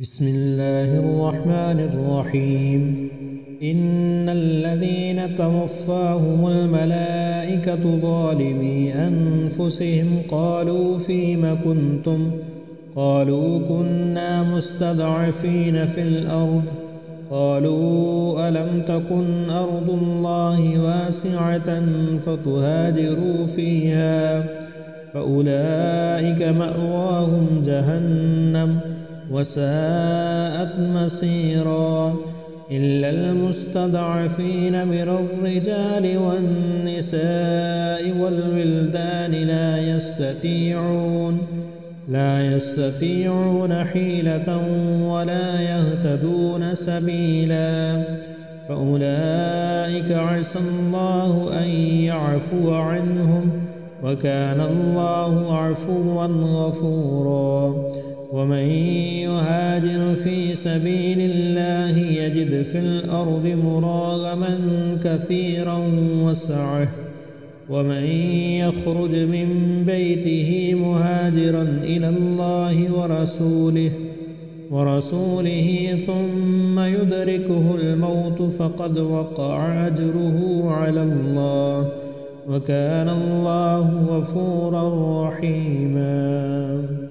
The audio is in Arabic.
بسم الله الرحمن الرحيم. إن الذين توفاهم الملائكة ظالمي أنفسهم قالوا فيم كنتم قالوا كنا مستضعفين في الأرض قالوا ألم تكن أرض الله واسعة فتهاجروا فيها فأولئك مأواهم جهنم وساءت مصيرا إلا المستضعفين من الرجال والنساء والولدان لا يستطيعون حيلة ولا يهتدون سبيلا فأولئك عسى الله أن يعفو عنهم وكان الله عفوا غفورا. ومن يهاجر في سبيل الله يجد في الأرض مراغما كثيرا وسعة ومن يخرج من بيته مهاجرا إلى الله ورسوله ثم يدركه الموت فقد وقع أجره على الله وكان الله غفورا رحيما.